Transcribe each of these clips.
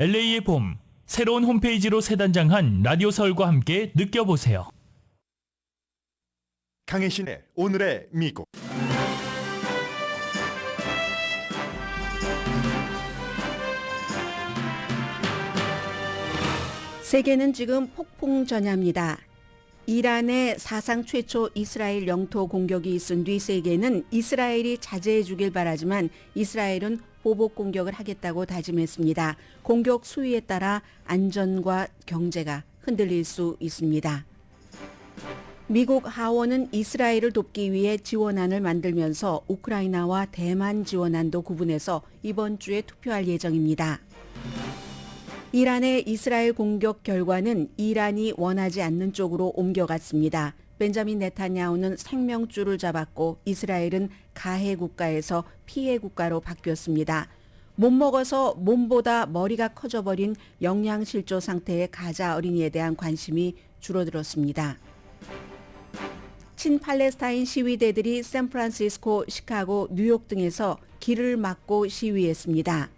LA의 봄, 새로운 홈페이지로 새 단장한 라디오 서울과 함께 느껴보세요. 강혜신의 오늘의 미국. 세계는 지금 폭풍전야입니다. 이란의 사상 최초 이스라엘 영토 공격이 있은 뒤 세계는 이스라엘이 자제해 주길 바라지만 이스라엘은 보복 공격을 하겠다고 다짐했습니다. 공격 수위에 따라 안전과 경제가 흔들릴 수 있습니다. 미국 하원은 이스라엘을 돕기 위해 지원안을 만들면서 우크라이나와 대만 지원안도 구분해서 이번 주에 투표할 예정입니다. 이란의 이스라엘 공격 결과는 이란이 원하지 않는 쪽으로 옮겨갔습니다. 벤자민 네타냐후는 생명줄을 잡았고 이스라엘은 가해 국가에서 피해 국가로 바뀌었습니다. 못 먹어서 몸보다 머리가 커져버린 영양실조 상태의 가자 어린이에 대한 관심이 줄어들었습니다. 친팔레스타인 시위대들이 샌프란시스코, 시카고, 뉴욕 등에서 길을 막고 시위했습니다.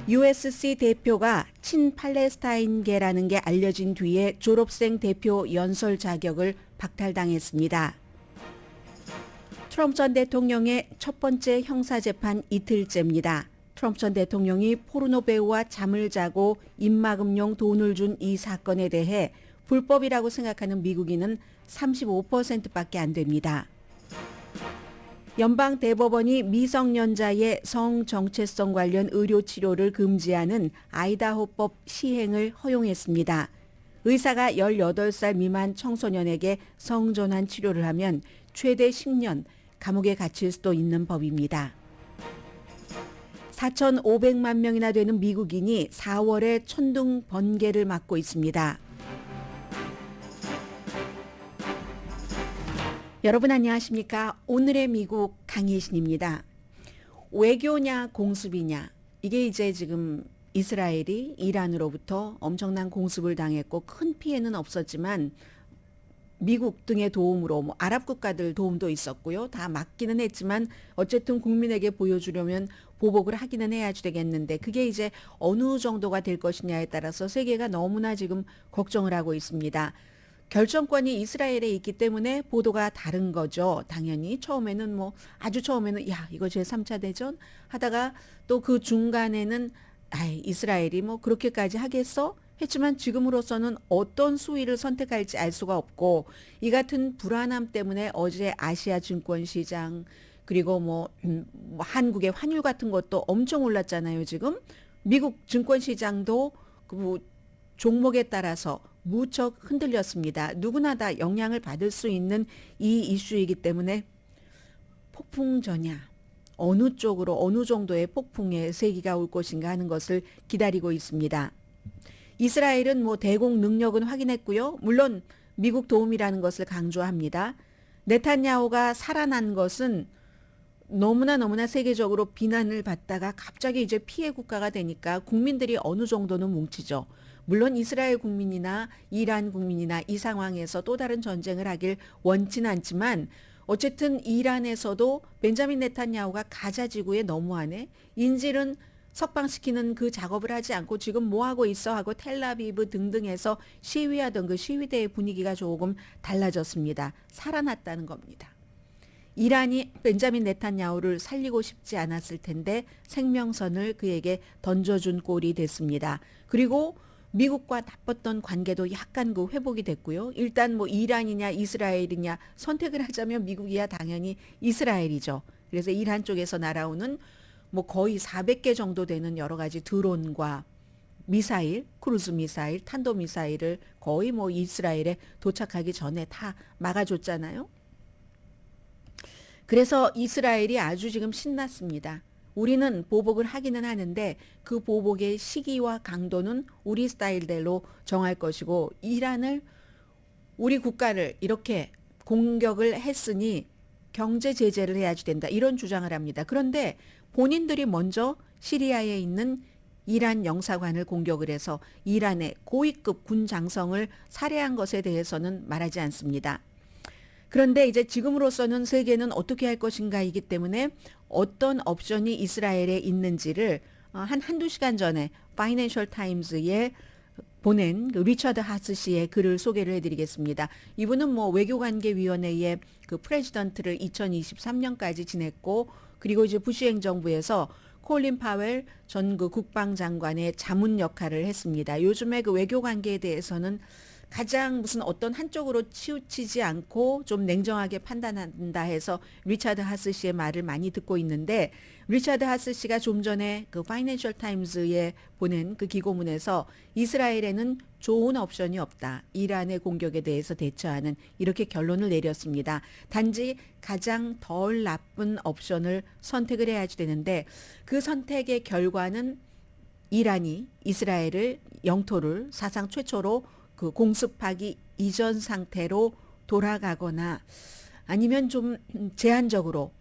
USC 대표가 친팔레스타인계라는 게 알려진 뒤에 졸업생 대표 연설 자격을 박탈당했습니다. 트럼프 전 대통령의 첫 번째 형사재판 이틀째입니다. 트럼프 전 대통령이 포르노 배우와 잠을 자고 입막음용 돈을 준 이 사건에 대해 불법이라고 생각하는 미국인은 35%밖에 안 됩니다. 연방 대법원이 미성년자의 성정체성 관련 의료 치료를 금지하는 아이다호법 시행을 허용했습니다. 의사가 18살 미만 청소년에게 성전환 치료를 하면 최대 10년 감옥에 갇힐 수도 있는 법입니다. 4,500만 명이나 되는 미국인이 4월에 천둥 번개를 맞고 있습니다. 여러분 안녕하십니까? 오늘의 미국 강혜신입니다. 외교냐 공습이냐, 이게 이제 지금 이스라엘이 이란으로부터 엄청난 공습을 당했고 큰 피해는 없었지만 미국 등의 도움으로 아랍 국가들 도움도 있었고요. 다 막기는 했지만 어쨌든 국민에게 보여주려면 보복을 하기는 해야 되겠는데 그게 이제 어느 정도가 될 것이냐에 따라서 세계가 너무나 지금 걱정을 하고 있습니다. 결정권이 이스라엘에 있기 때문에 보도가 다른 거죠. 당연히 처음에는 아주 처음에는 야 이거 제3차 대전 하다가 또 그 중간에는 이스라엘이 그렇게까지 하겠어? 했지만 지금으로서는 어떤 수위를 선택할지 알 수가 없고 이 같은 불안함 때문에 어제 아시아 증권시장 그리고 한국의 환율 같은 것도 엄청 올랐잖아요. 지금 미국 증권시장도 그 종목에 따라서 무척 흔들렸습니다. 누구나 다 영향을 받을 수 있는 이 이슈이기 때문에 폭풍전야, 어느 쪽으로 어느 정도의 폭풍의 세기가 올 것인가 하는 것을 기다리고 있습니다. 이스라엘은 대공 능력은 확인했고요. 물론 미국 도움이라는 것을 강조합니다. 네타냐후가 살아난 것은 너무나 세계적으로 비난을 받다가 갑자기 이제 피해 국가가 되니까 국민들이 어느 정도는 뭉치죠. 물론 이스라엘 국민이나 이란 국민이나 이 상황에서 또 다른 전쟁을 하길 원치는 않지만 어쨌든 이란에서도 벤자민 네타냐후가 가자 지구에 너무하네. 인질은 석방시키는 그 작업을 하지 않고 지금 뭐 하고 있어 하고 텔라비브 등등에서 시위하던 그 시위대의 분위기가 조금 달라졌습니다. 살아났다는 겁니다. 이란이 벤자민 네타냐후를 살리고 싶지 않았을 텐데 생명선을 그에게 던져준 꼴이 됐습니다. 그리고 미국과 나빴던 관계도 약간 회복이 됐고요. 일단 이란이냐 이스라엘이냐 선택을 하자면 미국이야 당연히 이스라엘이죠. 그래서 이란 쪽에서 날아오는 거의 400개 정도 되는 여러 가지 드론과 미사일, 크루즈 미사일, 탄도 미사일을 거의 이스라엘에 도착하기 전에 다 막아줬잖아요. 그래서 이스라엘이 아주 지금 신났습니다. 우리는 보복을 하기는 하는데 그 보복의 시기와 강도는 우리 스타일대로 정할 것이고 이란을 우리 국가를 이렇게 공격을 했으니 경제 제재를 해야지 된다. 이런 주장을 합니다. 그런데 본인들이 먼저 시리아에 있는 이란 영사관을 공격을 해서 이란의 고위급 군 장성을 살해한 것에 대해서는 말하지 않습니다. 그런데 이제 지금으로서는 세계는 어떻게 할 것인가이기 때문에 어떤 옵션이 이스라엘에 있는지를 한두 시간 전에 파이낸셜 타임즈에 보낸 그 리처드 하스 씨의 글을 소개를 해드리겠습니다. 이분은 뭐 외교관계위원회의 그 프레지던트를 2023년까지 지냈고, 그리고 이제 부시 행정부에서 콜린 파웰 전 그 국방장관의 자문 역할을 했습니다. 요즘에 그 외교관계에 대해서는 가장 무슨 어떤 한쪽으로 치우치지 않고 좀 냉정하게 판단한다 해서 리차드 하스 씨의 말을 많이 듣고 있는데, 리차드 하스 씨가 좀 전에 그 파이낸셜 타임즈에 보낸 그 기고문에서 이스라엘에는 좋은 옵션이 없다. 이란의 공격에 대해서 대처하는, 이렇게 결론을 내렸습니다. 단지 가장 덜 나쁜 옵션을 선택을 해야지 되는데, 그 선택의 결과는 이란이 이스라엘을 영토를 사상 최초로 그 공습하기 이전 상태로 돌아가거나, 아니면 좀 제한적으로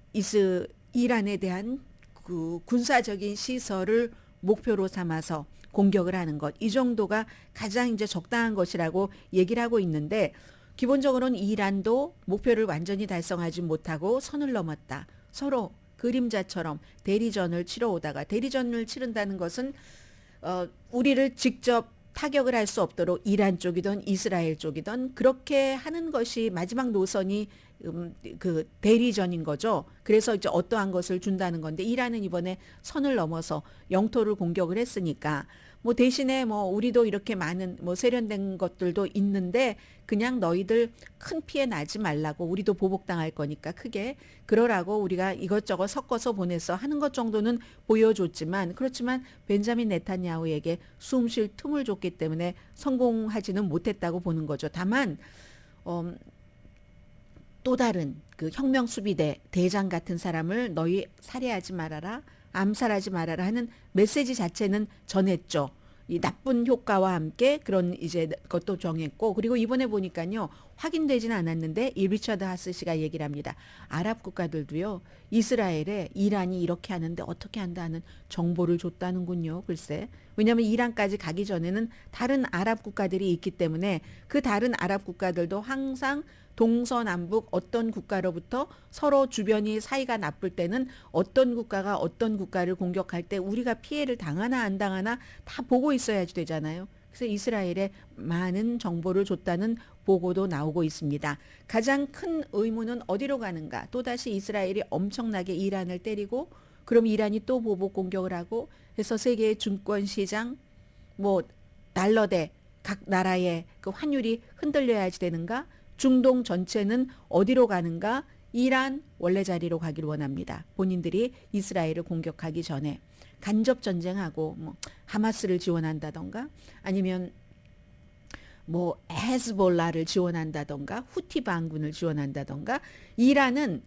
이란에 대한 그 군사적인 시설을 목표로 삼아서 공격을 하는 것, 이 정도가 가장 이제 적당한 것이라고 얘기를 하고 있는데, 기본적으로는 이란도 목표를 완전히 달성하지 못하고 선을 넘었다. 서로 그림자처럼 대리전을 치러오다가, 대리전을 치른다는 것은 우리를 직접 타격을 할 수 없도록 이란 쪽이든 이스라엘 쪽이든 그렇게 하는 것이 마지막 노선이 그 대리전인 거죠. 그래서 이제 어떠한 것을 준다는 건데, 이란은 이번에 선을 넘어서 영토를 공격을 했으니까 뭐 대신에 뭐 우리도 이렇게 많은 뭐 세련된 것들도 있는데 그냥 너희들 큰 피해 나지 말라고, 우리도 보복당할 거니까 크게 그러라고 우리가 이것저것 섞어서 보내서 하는 것 정도는 보여줬지만, 그렇지만 벤자민 네타냐후에게 숨 쉴 틈을 줬기 때문에 성공하지는 못했다고 보는 거죠. 다만 또 다른 그 혁명수비대 대장 같은 사람을 너희 살해하지 말아라, 암살하지 말아라 하는 메시지 자체는 전했죠. 이 나쁜 효과와 함께 그런 이제 것도 정했고, 그리고 이번에 보니까요, 확인되지는 않았는데 이 리처드 하스 씨가 얘기를 합니다. 아랍 국가들도요, 이스라엘에 이란이 이렇게 하는데 어떻게 한다 하는 정보를 줬다는군요. 글쎄. 왜냐하면 이란까지 가기 전에는 다른 아랍 국가들이 있기 때문에 그 다른 아랍 국가들도 항상 동서남북 어떤 국가로부터 서로 주변이 사이가 나쁠 때는 어떤 국가가 어떤 국가를 공격할 때 우리가 피해를 당하나 안 당하나 다 보고 있어야지 되잖아요. 그래서 이스라엘에 많은 정보를 줬다는 보고도 나오고 있습니다. 가장 큰 의문은 어디로 가는가? 또다시 이스라엘이 엄청나게 이란을 때리고, 그럼 이란이 또 보복 공격을 하고 해서 세계의 증권시장, 뭐 달러 대 각 나라의 그 환율이 흔들려야지 되는가? 중동 전체는 어디로 가는가? 이란 원래 자리로 가기를 원합니다. 본인들이 이스라엘을 공격하기 전에 간접 전쟁하고 뭐 하마스를 지원한다던가, 아니면 뭐 헤즈볼라를 지원한다던가, 후티 반군을 지원한다던가, 이란은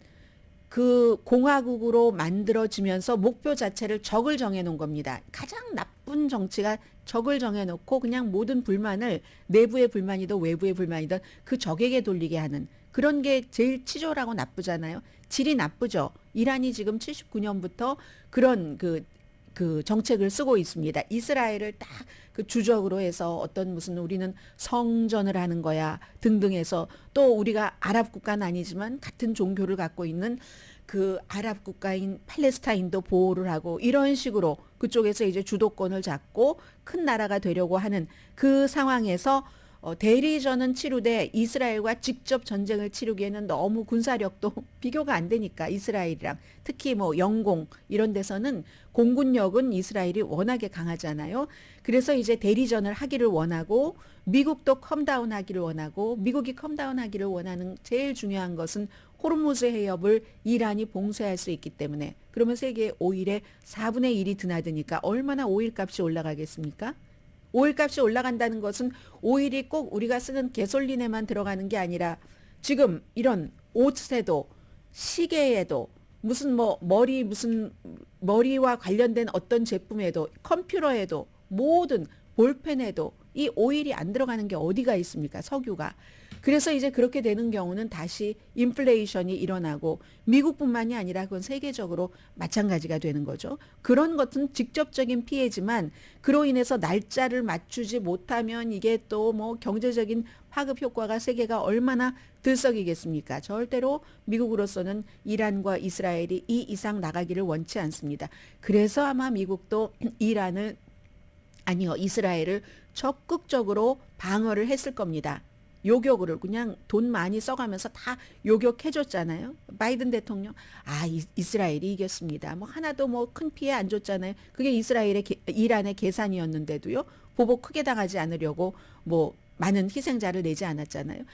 그 공화국으로 만들어지면서 목표 자체를 적을 정해놓은 겁니다. 가장 나쁜 정치가 적을 정해놓고 그냥 모든 불만을, 내부의 불만이든 외부의 불만이든 그 적에게 돌리게 하는 그런 게 제일 치졸하고 나쁘잖아요. 질이 나쁘죠. 이란이 지금 79년부터 그런 그 정책을 쓰고 있습니다. 이스라엘을 딱 그 주적으로 해서 어떤 무슨 우리는 성전을 하는 거야 등등 해서, 또 우리가 아랍 국가는 아니지만 같은 종교를 갖고 있는 그 아랍 국가인 팔레스타인도 보호를 하고, 이런 식으로 그쪽에서 이제 주도권을 잡고 큰 나라가 되려고 하는 그 상황에서 대리전은 치루되 이스라엘과 직접 전쟁을 치르기에는 너무 군사력도 비교가 안 되니까, 이스라엘이랑 특히 뭐 영공 이런 데서는 공군력은 이스라엘이 워낙에 강하잖아요. 그래서 이제 대리전을 하기를 원하고, 미국도 컴다운 하기를 원하고, 미국이 컴다운 하기를 원하는 제일 중요한 것은 호르무즈 해협을 이란이 봉쇄할 수 있기 때문에, 그러면 세계 오일의 4분의 1이 드나드니까 얼마나 오일 값이 올라가겠습니까? 오일 값이 올라간다는 것은 오일이 꼭 우리가 쓰는 개솔린에만 들어가는 게 아니라, 지금 이런 옷에도 시계에도 무슨 뭐 머리와 관련된 어떤 제품에도 컴퓨터에도 모든 볼펜에도 이 오일이 안 들어가는 게 어디가 있습니까? 석유가. 그래서 이제 그렇게 되는 경우는 다시 인플레이션이 일어나고 미국뿐만이 아니라 그건 세계적으로 마찬가지가 되는 거죠. 그런 것은 직접적인 피해지만 그로 인해서 날짜를 맞추지 못하면 이게 또 뭐 경제적인 파급 효과가 세계가 얼마나 들썩이겠습니까? 절대로 미국으로서는 이란과 이스라엘이 이 이상 나가기를 원치 않습니다. 그래서 아마 미국도 이스라엘을 적극적으로 방어를 했을 겁니다. 요격을 그냥 돈 많이 써가면서 다 요격해줬잖아요. 바이든 대통령 이스라엘이 이겼습니다. 뭐 하나도 뭐 큰 피해 안 줬잖아요. 그게 이란의 계산이었는데도요. 보복 크게 당하지 않으려고 뭐 많은 희생자를 내지 않았잖아요.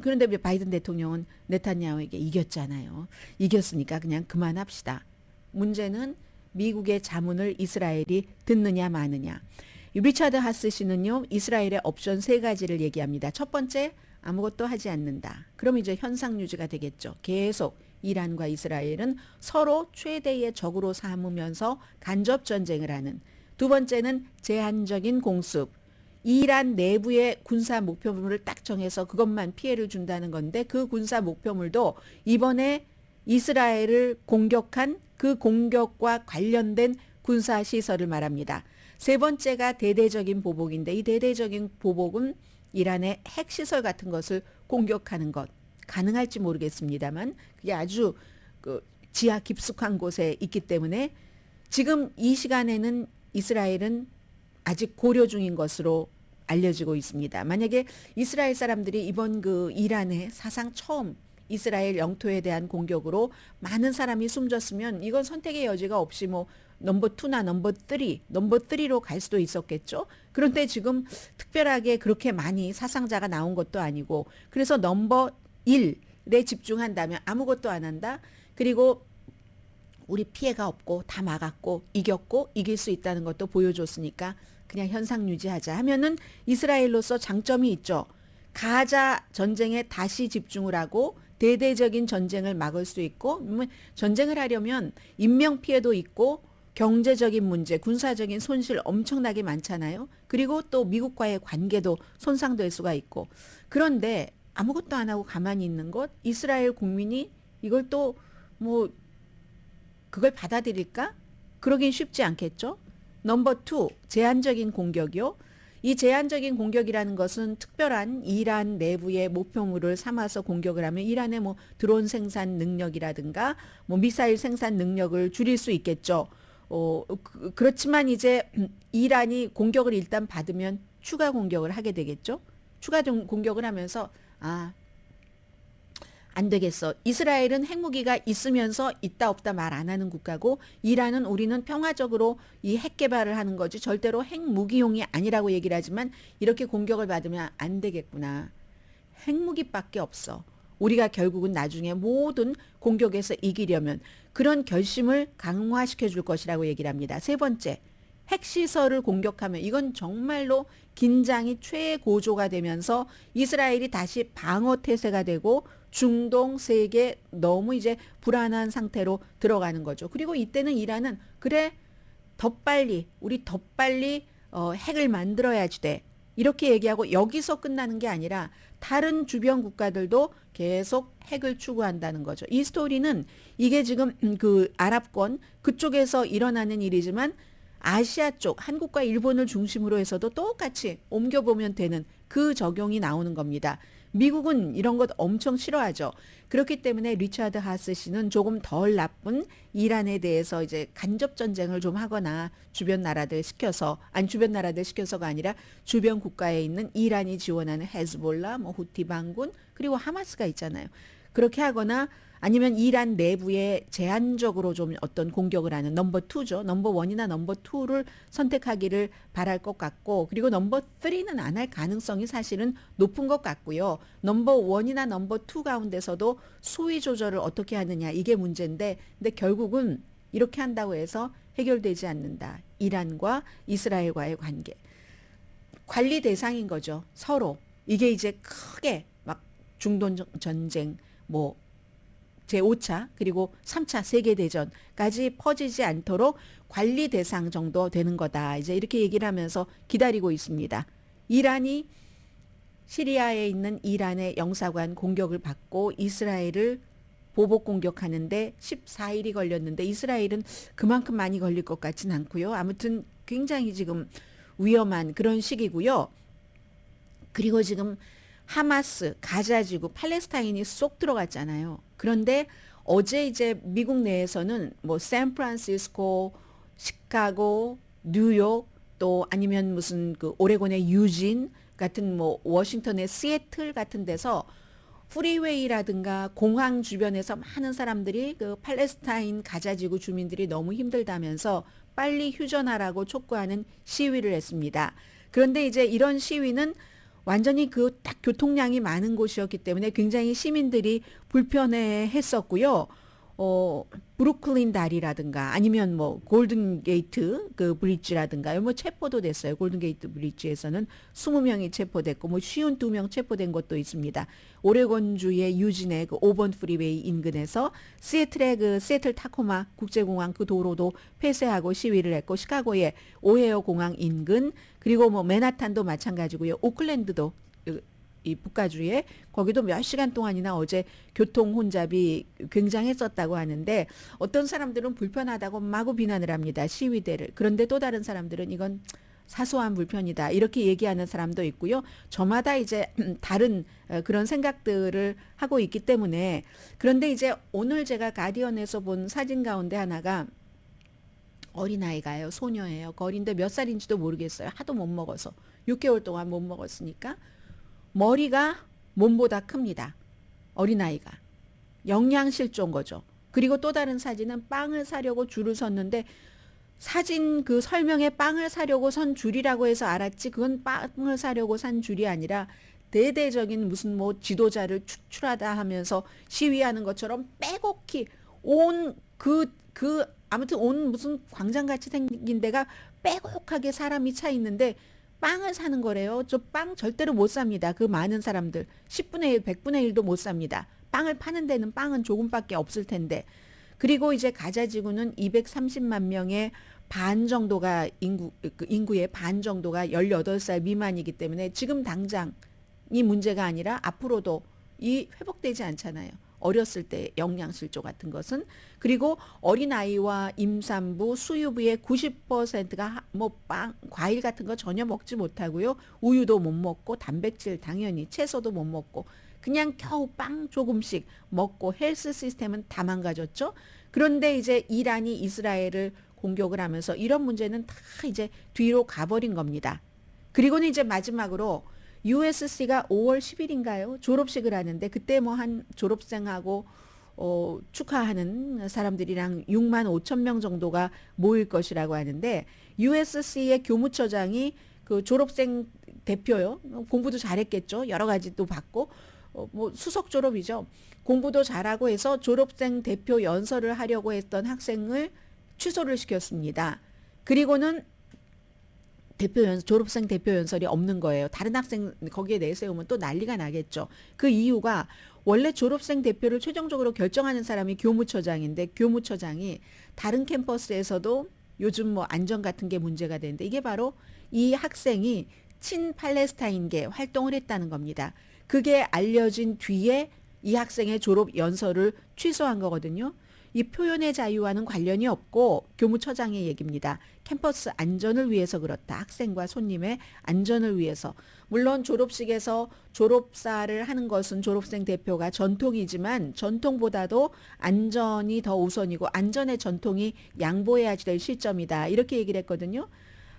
그런데 바이든 대통령은 네타냐후에게 이겼잖아요. 이겼으니까 그냥 그만합시다. 문제는 미국의 자문을 이스라엘이 듣느냐 마느냐. 리차드 하스 씨는요, 이스라엘의 옵션 3가지를 얘기합니다. 첫 번째, 아무것도 하지 않는다. 그럼 이제 현상 유지가 되겠죠. 계속 이란과 이스라엘은 서로 최대의 적으로 삼으면서 간접 전쟁을 하는. 두 번째는 제한적인 공습. 이란 내부의 군사 목표물을 딱 정해서 그것만 피해를 준다는 건데 그 군사 목표물도 이번에 이스라엘을 공격한 그 공격과 관련된 군사 시설을 말합니다. 세 번째가 대대적인 보복인데 이 대대적인 보복은 이란의 핵시설 같은 것을 공격하는 것. 가능할지 모르겠습니다만 그게 아주 지하 깊숙한 곳에 있기 때문에 지금 이 시간에는 이스라엘은 아직 고려 중인 것으로 알려지고 있습니다. 만약에 이스라엘 사람들이 이번 이란의 사상 처음 이스라엘 영토에 대한 공격으로 많은 사람이 숨졌으면 이건 선택의 여지가 없이 뭐 넘버 2나 넘버 3로 갈 수도 있었겠죠. 그런데 지금 특별하게 그렇게 많이 사상자가 나온 것도 아니고 그래서 넘버 1에 집중한다면 아무것도 안 한다. 그리고 우리 피해가 없고 다 막았고 이겼고 이길 수 있다는 것도 보여줬으니까 그냥 현상 유지하자 하면은 이스라엘로서 장점이 있죠. 가자 전쟁에 다시 집중을 하고 대대적인 전쟁을 막을 수 있고 전쟁을 하려면 인명 피해도 있고 경제적인 문제, 군사적인 손실 엄청나게 많잖아요. 그리고 또 미국과의 관계도 손상될 수가 있고. 그런데 아무것도 안 하고 가만히 있는 것, 이스라엘 국민이 이걸 또 뭐 그걸 받아들일까? 그러긴 쉽지 않겠죠. 넘버 2, 제한적인 공격이요. 이 제한적인 공격이라는 것은 특별한 이란 내부의 목표물을 삼아서 공격을 하면 이란의 뭐 드론 생산 능력이라든가 뭐 미사일 생산 능력을 줄일 수 있겠죠. 그렇지만 이제 이란이 공격을 일단 받으면 추가 공격을 하게 되겠죠. 추가 공격을 하면서 안 되겠어. 이스라엘은 핵무기가 있으면서 있다 없다 말 안 하는 국가고 이란은 우리는 평화적으로 이 핵 개발을 하는 거지 절대로 핵무기용이 아니라고 얘기를 하지만 이렇게 공격을 받으면 안 되겠구나. 핵무기밖에 없어. 우리가 결국은 나중에 모든 공격에서 이기려면 그런 결심을 강화시켜 줄 것이라고 얘기를 합니다. 세 번째, 핵시설을 공격하면 이건 정말로 긴장이 최고조가 되면서 이스라엘이 다시 방어 태세가 되고 중동 세계 너무 이제 불안한 상태로 들어가는 거죠. 그리고 이때는 이란은 그래 우리 더 빨리 핵을 만들어야지 돼. 이렇게 얘기하고 여기서 끝나는 게 아니라 다른 주변 국가들도 계속 핵을 추구한다는 거죠. 이 스토리는 이게 지금 아랍권 그쪽에서 일어나는 일이지만 아시아 쪽 한국과 일본을 중심으로 해서도 똑같이 옮겨보면 되는 그 적용이 나오는 겁니다. 미국은 이런 것 엄청 싫어하죠. 그렇기 때문에 리차드 하스 씨는 조금 덜 나쁜 이란에 대해서 이제 간접 전쟁을 좀 하거나 주변 나라들 시켜서가 아니라 주변 국가에 있는 이란이 지원하는 헤즈볼라, 뭐 후티 반군 그리고 하마스가 있잖아요. 그렇게 하거나 아니면 이란 내부에 제한적으로 좀 어떤 공격을 하는 넘버 2죠. 넘버 1이나 넘버 2를 선택하기를 바랄 것 같고 그리고 넘버 3는 안 할 가능성이 사실은 높은 것 같고요. 넘버 1이나 넘버 2 가운데서도 수위 조절을 어떻게 하느냐 이게 문제인데 근데 결국은 이렇게 한다고 해서 해결되지 않는다. 이란과 이스라엘과의 관계. 관리 대상인 거죠. 서로. 이게 이제 크게 막 중동 전쟁 뭐 제5차 그리고 3차 세계대전까지 퍼지지 않도록 관리 대상 정도 되는 거다. 이제 이렇게 얘기를 하면서 기다리고 있습니다. 이란이 시리아에 있는 이란의 영사관 공격을 받고 이스라엘을 보복 공격하는데 14일이 걸렸는데 이스라엘은 그만큼 많이 걸릴 것 같진 않고요. 아무튼 굉장히 지금 위험한 그런 시기고요. 그리고 지금 하마스, 가자지구, 팔레스타인이 쏙 들어갔잖아요. 그런데 어제 이제 미국 내에서는 뭐 샌프란시스코, 시카고, 뉴욕 또 아니면 무슨 그 오레곤의 유진 같은 뭐 워싱턴의 시애틀 같은 데서 프리웨이라든가 공항 주변에서 많은 사람들이 그 팔레스타인 가자지구 주민들이 너무 힘들다면서 빨리 휴전하라고 촉구하는 시위를 했습니다. 그런데 이제 이런 시위는 완전히 그 딱 교통량이 많은 곳이었기 때문에 굉장히 시민들이 불편해 했었고요. 브루클린 다리라든가 아니면 뭐 골든 게이트 그 브릿지라든가 뭐 체포도 됐어요. 골든 게이트 브릿지에서는 20명이 체포됐고 뭐 52명 체포된 것도 있습니다. 오레곤주의 유진의 그 5번 프리웨이 인근에서 시애틀의 그 시애틀 타코마 국제공항 그 도로도 폐쇄하고 시위를 했고 시카고의 오헤어 공항 인근 그리고 뭐 맨하탄도 마찬가지고요. 오클랜드도 이 북가주에 거기도 몇 시간 동안이나 어제 교통 혼잡이 굉장했었다고 하는데 어떤 사람들은 불편하다고 마구 비난을 합니다. 시위대를. 그런데 또 다른 사람들은 이건 사소한 불편이다. 이렇게 얘기하는 사람도 있고요. 저마다 이제 다른 그런 생각들을 하고 있기 때문에 그런데 이제 오늘 제가 가디언에서 본 사진 가운데 하나가 어린아이가요. 소녀예요. 어린데 몇 살인지도 모르겠어요. 하도 못 먹어서. 6개월 동안 못 먹었으니까. 머리가 몸보다 큽니다. 어린아이가. 영양실조인 거죠. 그리고 또 다른 사진은 빵을 사려고 줄을 섰는데 사진 그 설명에 빵을 사려고 선 줄이라고 해서 알았지 그건 빵을 사려고 산 줄이 아니라 대대적인 무슨 뭐 지도자를 추출하다 하면서 시위하는 것처럼 빼곡히 아무튼 온 무슨 광장같이 생긴 데가 빼곡하게 사람이 차 있는데 빵을 사는 거래요. 저 빵 절대로 못 삽니다. 그 많은 사람들 10분의 1, 100분의 1도 못 삽니다. 빵을 파는 데는 빵은 조금밖에 없을 텐데. 그리고 이제 가자지구는 230만 명의 반 정도가 인구의 반 정도가 18살 미만이기 때문에 지금 당장이 문제가 아니라 앞으로도 이 회복되지 않잖아요. 어렸을 때 영양실조 같은 것은. 그리고 어린아이와 임산부, 수유부의 90%가 뭐 빵, 과일 같은 거 전혀 먹지 못하고요. 우유도 못 먹고 단백질 당연히 채소도 못 먹고 그냥 겨우 빵 조금씩 먹고 헬스 시스템은 다 망가졌죠. 그런데 이제 이란이 이스라엘을 공격을 하면서 이런 문제는 다 이제 뒤로 가버린 겁니다. 그리고는 이제 마지막으로 USC가 5월 10일인가요? 졸업식을 하는데 그때 뭐 한 졸업생하고 축하하는 사람들이랑 6만 5천 명 정도가 모일 것이라고 하는데 USC의 교무처장이 그 졸업생 대표요. 공부도 잘했겠죠. 여러 가지 또 받고 뭐 수석 졸업이죠. 공부도 잘하고 해서 졸업생 대표 연설을 하려고 했던 학생을 취소를 시켰습니다. 그리고는 졸업생 대표 연설이 없는 거예요. 다른 학생 거기에 내세우면 또 난리가 나겠죠. 그 이유가 원래 졸업생 대표를 최종적으로 결정하는 사람이 교무처장인데 교무처장이 다른 캠퍼스에서도 요즘 뭐 안전 같은 게 문제가 되는데 이게 바로 이 학생이 친팔레스타인계 활동을 했다는 겁니다. 그게 알려진 뒤에 이 학생의 졸업 연설을 취소한 거거든요. 이 표현의 자유와는 관련이 없고 교무처장의 얘기입니다. 캠퍼스 안전을 위해서 그렇다. 학생과 손님의 안전을 위해서. 물론 졸업식에서 졸업사를 하는 것은 졸업생 대표가 전통이지만 전통보다도 안전이 더 우선이고 안전의 전통이 양보해야 될 시점이다. 이렇게 얘기를 했거든요.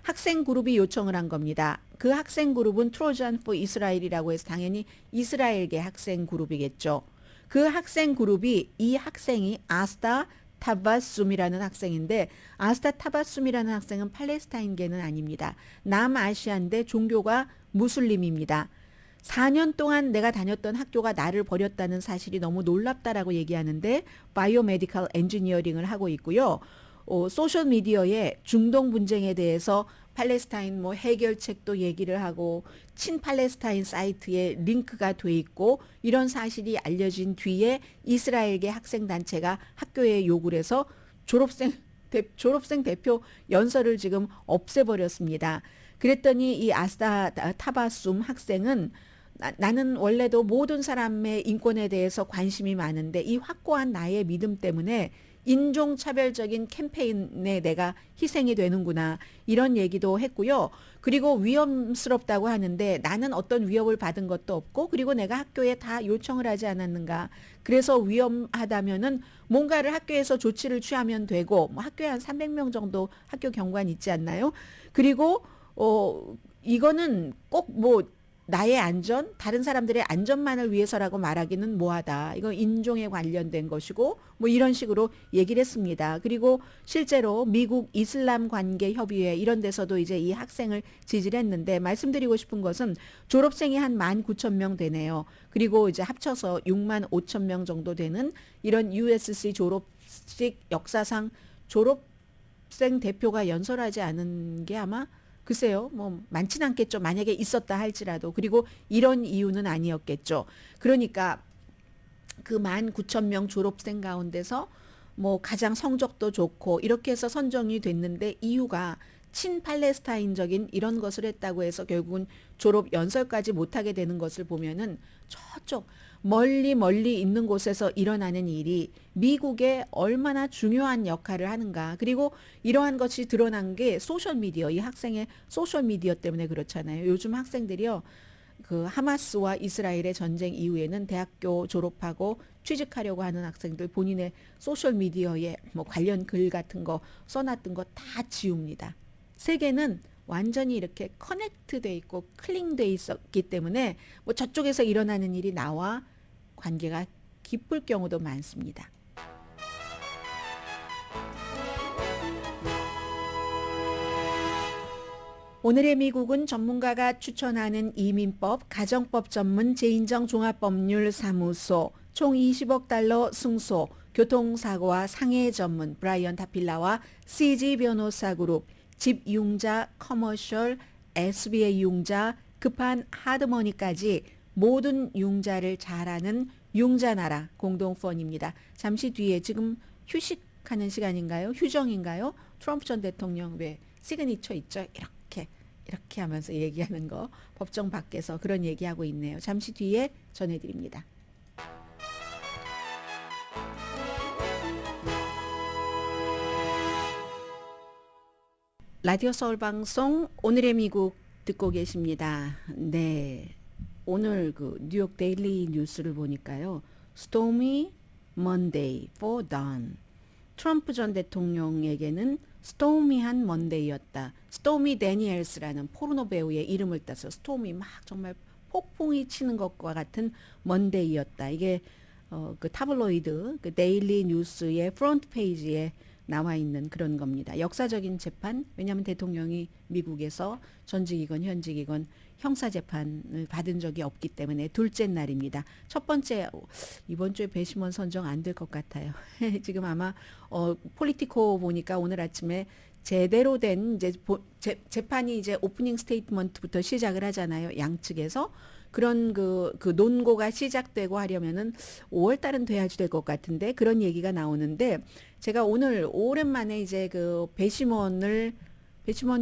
학생 그룹이 요청을 한 겁니다. 그 학생 그룹은 트로잔 포 이스라엘이라고 해서 당연히 이스라엘계 학생 그룹이겠죠. 그 학생 그룹이 이 학생이 아스타 타바숨이라는 학생인데 아스타 타바숨이라는 학생은 팔레스타인계는 아닙니다. 남아시아인데 종교가 무슬림입니다. 4년 동안 내가 다녔던 학교가 나를 버렸다는 사실이 너무 놀랍다라고 얘기하는데 바이오메디컬 엔지니어링을 하고 있고요. 소셜미디어에 중동 분쟁에 대해서 팔레스타인 뭐 해결책도 얘기를 하고 친팔레스타인 사이트에 링크가 돼 있고 이런 사실이 알려진 뒤에 이스라엘계 학생단체가 학교에 요구를 해서 졸업생 대표 연설을 지금 없애버렸습니다. 그랬더니 이 아스타 타바숨 학생은 나는 원래도 모든 사람의 인권에 대해서 관심이 많은데 이 확고한 나의 믿음 때문에 인종차별적인 캠페인에 내가 희생이 되는구나 이런 얘기도 했고요. 그리고 위험스럽다고 하는데 나는 어떤 위협을 받은 것도 없고 그리고 내가 학교에 다 요청을 하지 않았는가. 그래서 위험하다면은 뭔가를 학교에서 조치를 취하면 되고 뭐 학교에 한 300명 정도 학교 경관 있지 않나요? 그리고 이거는 꼭 뭐 나의 안전, 다른 사람들의 안전만을 위해서라고 말하기는 뭐하다. 이거 인종에 관련된 것이고 뭐 이런 식으로 얘기를 했습니다. 그리고 실제로 미국 이슬람 관계 협의회 이런 데서도 이제 이 학생을 지지를 했는데 말씀드리고 싶은 것은 졸업생이 한 19,000명 되네요. 그리고 이제 합쳐서 65,000명 정도 되는 이런 USC 졸업식 역사상 졸업생 대표가 연설하지 않은 게 아마 글쎄요, 뭐 많진 않겠죠. 만약에 있었다 할지라도. 그리고 이런 이유는 아니었겠죠. 그러니까 그 19,000명 졸업생 가운데서 뭐 가장 성적도 좋고 이렇게 해서 선정이 됐는데 이유가 친팔레스타인적인 이런 것을 했다고 해서 결국은 졸업 연설까지 못하게 되는 것을 보면은 저쪽 멀리 멀리 있는 곳에서 일어나는 일이 미국에 얼마나 중요한 역할을 하는가. 그리고 이러한 것이 드러난 게 소셜미디어, 이 학생의 소셜미디어 때문에 그렇잖아요. 요즘 학생들이요. 그 하마스와 이스라엘의 전쟁 이후에는 대학교 졸업하고 취직하려고 하는 학생들 본인의 소셜미디어에 뭐 관련 글 같은 거 써놨던 거 다 지웁니다. 세계는 완전히 이렇게 커넥트돼 있고 클링돼 있었기 때문에 뭐 저쪽에서 일어나는 일이 나와 관계가 깊을 경우도 많습니다. 오늘의 미국은 전문가가 추천하는 이민법, 가정법 전문 재인정 종합법률사무소, 총 20억 달러 승소, 교통사고와 상해 전문 브라이언 다필라와 CG 변호사 그룹, 집융자, 커머셜, SBA 융자, 급한 하드머니까지 모든 융자를 잘하는 융자나라 공동펀입니다. 잠시 뒤에 지금 휴식하는 시간인가요? 휴정인가요? 트럼프 전 대통령 왜 시그니처 있죠? 이렇게 하면서 얘기하는 거 법정 밖에서 그런 얘기하고 있네요. 잠시 뒤에 전해드립니다. 라디오 서울 방송 오늘의 미국 듣고 계십니다. 네, 오늘 그 뉴욕 데일리 뉴스를 보니까요. Stormy Monday for Don. 트럼프 전 대통령에게는 스토미한 먼데이였다. 스토미 데니엘스라는 포르노 배우의 이름을 따서 스토미 막 정말 폭풍이 치는 것과 같은 먼데이였다. 이게 그 타블로이드 그 데일리 뉴스의 프론트 페이지에 나와 있는 그런 겁니다. 역사적인 재판, 왜냐하면 대통령이 미국에서 전직이건 현직이건 형사재판을 받은 적이 없기 때문에 둘째 날입니다. 첫 번째, 이번 주에 배심원 선정 안 될 것 같아요. 지금 아마 폴리티코 보니까 오늘 아침에 제대로 된 이제 재판이 이제 오프닝 스테이트먼트부터 시작을 하잖아요. 양측에서. 그런 그 논고가 시작되고 하려면은 5월 달은 돼야지 될 것 같은데 그런 얘기가 나오는데 제가 오늘 오랜만에 이제 그 배심원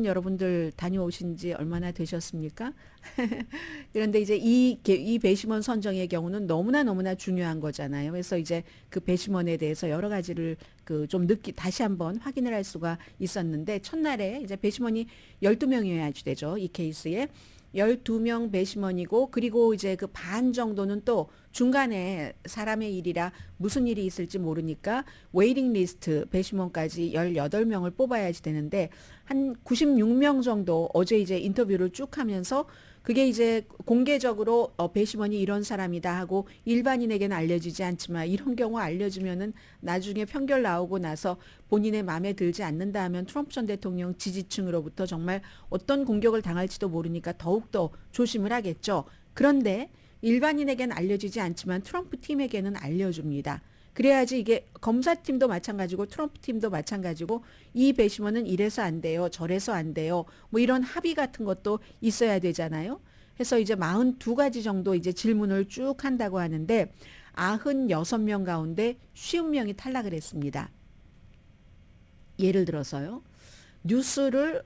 여러분들 다녀오신 지 얼마나 되셨습니까? 그런데 이제 이 배심원 선정의 경우는 너무나 중요한 거잖아요. 그래서 이제 그 배심원에 대해서 여러 가지를 그 좀 다시 한번 확인을 할 수가 있었는데 첫날에 이제 배심원이 12명이어야지 되죠. 이 케이스에. 12명 배심원이고 그리고 이제 그 반 정도는 또 중간에 사람의 일이라 무슨 일이 있을지 모르니까 웨이팅 리스트 배심원까지 18명을 뽑아야지 되는데 한 96명 정도 어제 이제 인터뷰를 쭉 하면서 그게 이제 공개적으로 배심원이 이런 사람이다 하고 일반인에게는 알려지지 않지만 이런 경우 알려주면은 나중에 편결 나오고 나서 본인의 마음에 들지 않는다 하면 트럼프 전 대통령 지지층으로부터 정말 어떤 공격을 당할지도 모르니까 더욱더 조심을 하겠죠. 그런데 일반인에게는 알려지지 않지만 트럼프 팀에게는 알려줍니다. 그래야지 이게 검사팀도 마찬가지고 트럼프 팀도 마찬가지고 이 배심원은 이래서 안 돼요. 저래서 안 돼요. 뭐 이런 합의 같은 것도 있어야 되잖아요. 해서 이제 42가지 정도 이제 질문을 쭉 한다고 하는데 96명 가운데 50명이 탈락을 했습니다. 예를 들어서요. 뉴스를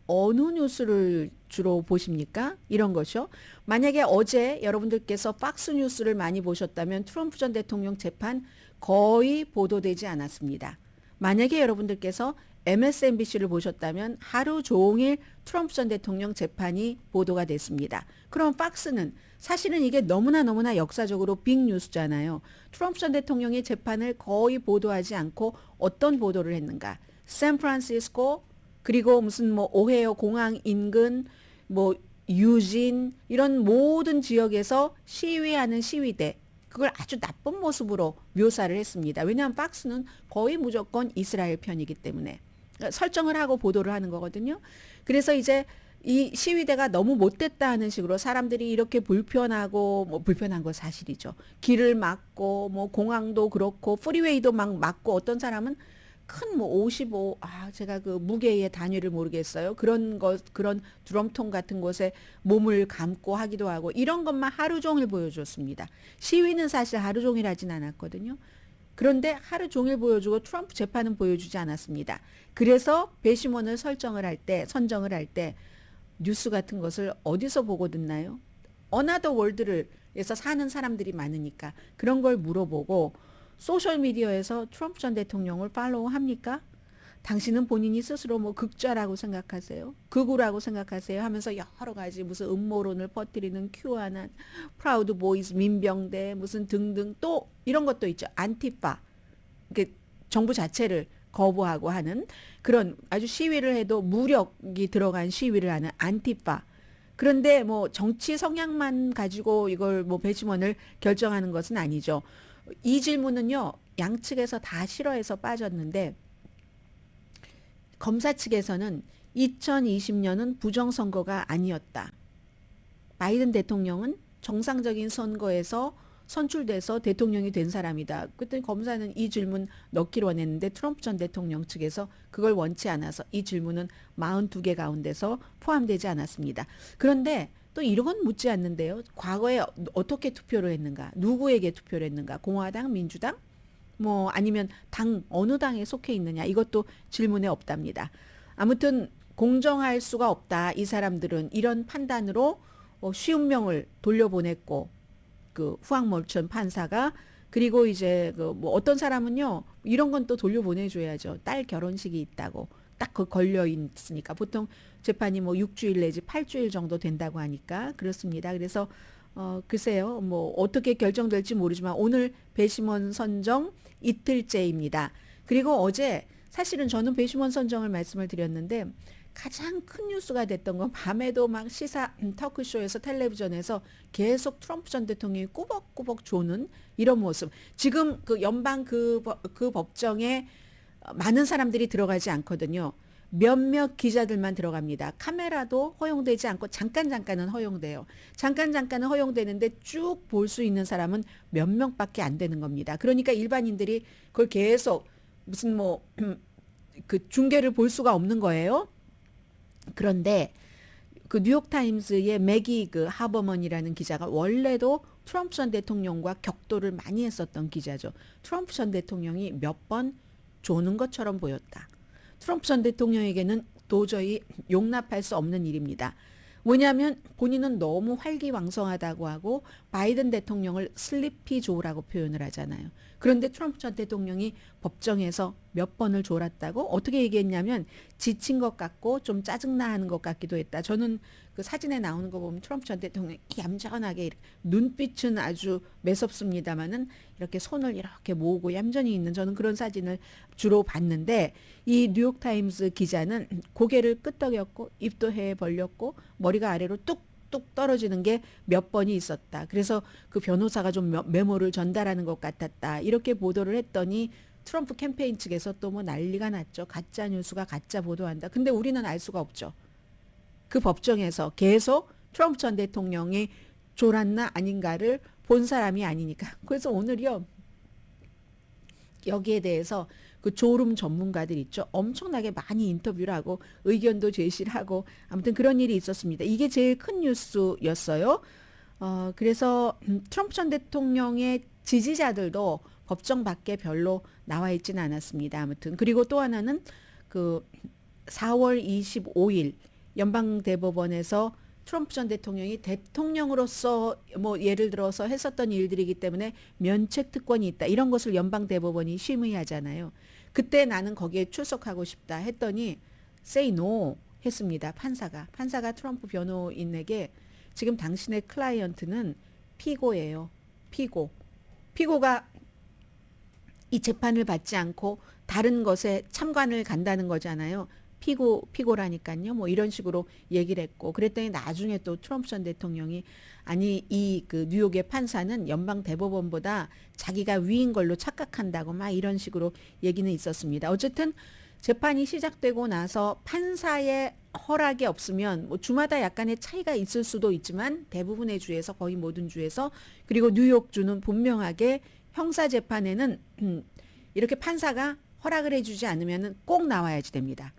어느 뉴스를 주로 보십니까? 이런 것이요. 만약에 어제 여러분들께서 박스 뉴스를 많이 보셨다면 트럼프 전 대통령 재판 거의 보도되지 않았습니다. 만약에 여러분들께서 MSNBC를 보셨다면 하루 종일 트럼프 전 대통령 재판이 보도가 됐습니다. 그럼 박스는 사실은 이게 너무나 역사적으로 빅 뉴스잖아요. 트럼프 전 대통령의 재판을 거의 보도하지 않고 어떤 보도를 했는가? 샌프란시스코 그리고 무슨 뭐 오헤어 공항 인근 뭐 유진 이런 모든 지역에서 시위하는 시위대 그걸 아주 나쁜 모습으로 묘사를 했습니다. 왜냐하면 박스는 거의 무조건 이스라엘 편이기 때문에 설정을 하고 보도를 하는 거거든요. 그래서 이제 이 시위대가 너무 못됐다 하는 식으로 사람들이 이렇게 불편하고 뭐 불편한 거 사실이죠. 길을 막고 뭐 공항도 그렇고 프리웨이도 막 막고 어떤 사람은 큰 뭐 55, 제가 그 무게의 단위를 모르겠어요. 그런 드럼통 같은 곳에 몸을 감고 하기도 하고 이런 것만 하루 종일 보여줬습니다. 시위는 사실 하루 종일 하진 않았거든요. 그런데 하루 종일 보여주고 트럼프 재판은 보여주지 않았습니다. 그래서 배심원을 선정을 할 때 뉴스 같은 것을 어디서 보고 듣나요? 어나더 월드에서 사는 사람들이 많으니까 그런 걸 물어보고 소셜미디어에서 트럼프 전 대통령을 팔로우 합니까? 당신은 본인이 스스로 뭐 극좌라고 생각하세요? 극우라고 생각하세요? 하면서 여러 가지 무슨 음모론을 퍼뜨리는 큐아난, 프라우드 보이즈, 민병대 무슨 등등 또 이런 것도 있죠. 안티파. 정부 자체를 거부하고 하는 그런 아주 시위를 해도 무력이 들어간 시위를 하는 안티파. 그런데 뭐 정치 성향만 가지고 이걸 뭐 배심원을 결정하는 것은 아니죠. 이 질문은요, 양측에서 다 싫어해서 빠졌는데, 검사 측에서는 2020년은 부정선거가 아니었다. 바이든 대통령은 정상적인 선거에서 선출돼서 대통령이 된 사람이다. 그때 검사는 이 질문 넣기로 원했는데 트럼프 전 대통령 측에서 그걸 원치 않아서 이 질문은 42개 가운데서 포함되지 않았습니다. 그런데 또 이런 건 묻지 않는데요. 과거에 어떻게 투표를 했는가? 누구에게 투표를 했는가? 공화당, 민주당? 뭐 아니면 당 어느 당에 속해 있느냐? 이것도 질문에 없답니다. 아무튼 공정할 수가 없다. 이 사람들은 이런 판단으로 쉬운 명을 돌려보냈고 그 후앙몰천 판사가 그리고 이제 그 뭐 어떤 사람은요. 이런 건 또 돌려보내줘야죠. 딸 결혼식이 있다고. 딱 그 걸려 있으니까 보통 재판이 뭐 6주일 내지 8주일 정도 된다고 하니까 그렇습니다. 그래서 글쎄요. 뭐 어떻게 결정될지 모르지만 오늘 배심원 선정 이틀째입니다. 그리고 어제 사실은 저는 배심원 선정을 말씀을 드렸는데 가장 큰 뉴스가 됐던 건 밤에도 막 시사 터크쇼에서 텔레비전에서 계속 트럼프 전 대통령이 꾸벅꾸벅 조는 이런 모습. 지금 그 연방 그 법정에 많은 사람들이 들어가지 않거든요. 몇몇 기자들만 들어갑니다. 카메라도 허용되지 않고 잠깐은 허용돼요. 잠깐은 허용되는데 쭉 볼 수 있는 사람은 몇 명밖에 안 되는 겁니다. 그러니까 일반인들이 그걸 계속 무슨 뭐 그 중계를 볼 수가 없는 거예요. 그런데 그 뉴욕타임스의 매기 그 하버먼이라는 기자가 원래도 트럼프 전 대통령과 격돌을 많이 했었던 기자죠. 트럼프 전 대통령이 몇 번 조는 것처럼 보였다. 트럼프 전 대통령에게는 도저히 용납할 수 없는 일입니다. 왜냐하면 본인은 너무 활기왕성하다고 하고 바이든 대통령을 슬리피 조라고 표현을 하잖아요. 그런데 트럼프 전 대통령이 법정에서 몇 번을 졸았다고 어떻게 얘기했냐면 지친 것 같고 좀 짜증나 하는 것 같기도 했다. 저는 그 사진에 나오는 거 보면 트럼프 전 대통령이 얌전하게 눈빛은 아주 매섭습니다마는 이렇게 손을 이렇게 모으고 얌전히 있는 저는 그런 사진을 주로 봤는데 이 뉴욕타임스 기자는 고개를 끄덕였고 입도 해 벌렸고 머리가 아래로 뚝뚝 떨어지는 게 몇 번이 있었다. 그래서 그 변호사가 좀 메모를 전달하는 것 같았다. 이렇게 보도를 했더니 트럼프 캠페인 측에서 또 뭐 난리가 났죠. 가짜 뉴스가 가짜 보도한다. 근데 우리는 알 수가 없죠. 그 법정에서 계속 트럼프 전 대통령이 졸았나 아닌가를 본 사람이 아니니까. 그래서 오늘요. 여기에 대해서 그 졸음 전문가들 있죠. 엄청나게 많이 인터뷰를 하고 의견도 제시를 하고 아무튼 그런 일이 있었습니다. 이게 제일 큰 뉴스였어요. 그래서 트럼프 전 대통령의 지지자들도 법정 밖에 별로 나와 있지는 않았습니다. 아무튼 그리고 또 하나는 그 4월 25일 연방 대법원에서 트럼프 전 대통령이 대통령으로서 뭐 예를 들어서 했었던 일들이기 때문에 면책 특권이 있다. 이런 것을 연방 대법원이 심의하잖아요. 그때 나는 거기에 출석하고 싶다 했더니 say no 했습니다. 판사가 트럼프 변호인에게 지금 당신의 클라이언트는 피고예요. 피고가 이 재판을 받지 않고 다른 것에 참관을 간다는 거잖아요. 피고라니까요. 뭐 이런 식으로 얘기를 했고 그랬더니 나중에 또 트럼프 전 대통령이 아니 이 그 뉴욕의 판사는 연방 대법원보다 자기가 위인 걸로 착각한다고 막 이런 식으로 얘기는 있었습니다. 어쨌든 재판이 시작되고 나서 판사의 허락이 없으면 뭐 주마다 약간의 차이가 있을 수도 있지만 대부분의 주에서 거의 모든 주에서 그리고 뉴욕주는 분명하게 형사 재판에는 이렇게 판사가 허락을 해주지 않으면 꼭 나와야지 됩니다.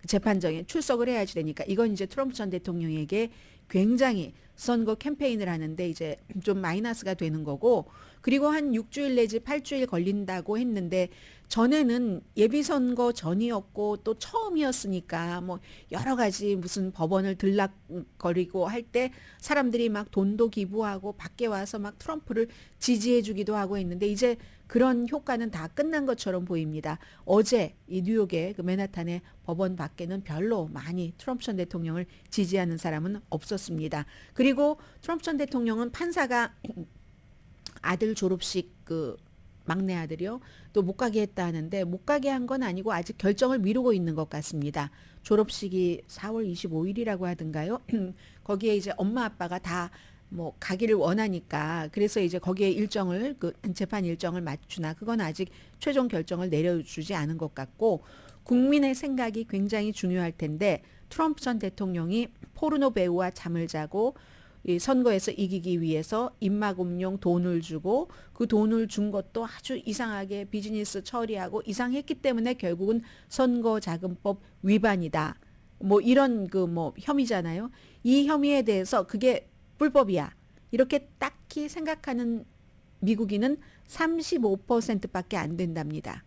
재판정에 출석을 해야지 되니까 이건 이제 트럼프 전 대통령에게 굉장히 선거 캠페인을 하는데 이제 좀 마이너스가 되는 거고 그리고 한 6주일 내지 8주일 걸린다고 했는데 전에는 예비선거 전이었고 또 처음이었으니까 뭐 여러 가지 무슨 법원을 들락거리고 할 때 사람들이 막 돈도 기부하고 밖에 와서 막 트럼프를 지지해 주기도 하고 했는데 이제 그런 효과는 다 끝난 것처럼 보입니다. 어제 이 뉴욕의 그 맨하탄의 법원 밖에는 별로 많이 트럼프 전 대통령을 지지하는 사람은 없었습니다. 그리고 트럼프 전 대통령은 판사가 아들 졸업식 그 막내 아들이요. 또 못 가게 했다 하는데 못 가게 한 건 아니고 아직 결정을 미루고 있는 것 같습니다. 졸업식이 4월 25일이라고 하던가요. 거기에 이제 엄마 아빠가 다 뭐 가기를 원하니까 그래서 이제 거기에 일정을 그 재판 일정을 맞추나 그건 아직 최종 결정을 내려주지 않은 것 같고 국민의 생각이 굉장히 중요할 텐데 트럼프 전 대통령이 포르노 배우와 잠을 자고 이 선거에서 이기기 위해서 입막음용 돈을 주고 그 돈을 준 것도 아주 이상하게 비즈니스 처리하고 이상했기 때문에 결국은 선거자금법 위반이다. 뭐 이런 그 뭐 혐의잖아요. 이 혐의에 대해서 그게 불법이야. 이렇게 딱히 생각하는 미국인은 35%밖에 안 된답니다.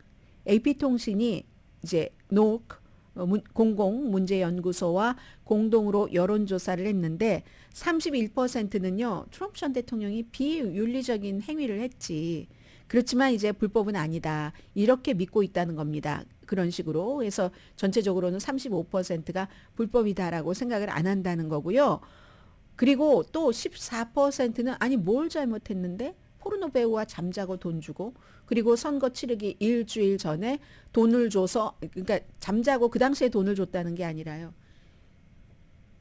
AP통신이 이제 노크 공공문제연구소와 공동으로 여론조사를 했는데 31%는요. 트럼프 전 대통령이 비윤리적인 행위를 했지. 그렇지만 이제 불법은 아니다. 이렇게 믿고 있다는 겁니다. 그런 식으로 해서 전체적으로는 35%가 불법이다라고 생각을 안 한다는 거고요. 그리고 또 14%는 아니 뭘 잘못했는데 포르노 배우와 잠자고 돈 주고 그리고 선거 치르기 일주일 전에 돈을 줘서 그러니까 잠자고 그 당시에 돈을 줬다는 게 아니라요.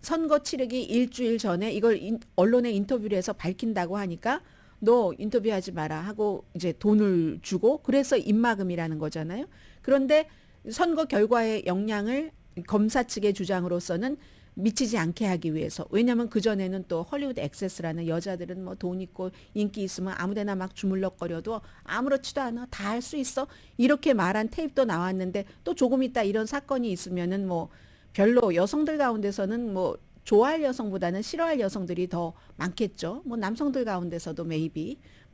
선거 치르기 일주일 전에 이걸 언론에 인터뷰를 해서 밝힌다고 하니까 너 인터뷰하지 마라 하고 이제 돈을 주고 그래서 입막음이라는 거잖아요. 그런데 선거 결과의 영향을 검사 측의 주장으로서는 미치지 않게 하기 위해서 왜냐하면 그전에는 또 헐리우드 액세스라는 여자들은 뭐 돈 있고 인기 있으면 아무데나 막 주물럭거려도 아무렇지도 않아 다 할 수 있어 이렇게 말한 테이프도 나왔는데 또 조금 있다 이런 사건이 있으면은 뭐 별로 여성들 가운데서는 뭐 좋아할 여성보다는 싫어할 여성들이 더 많겠죠. 뭐 남성들 가운데서도 may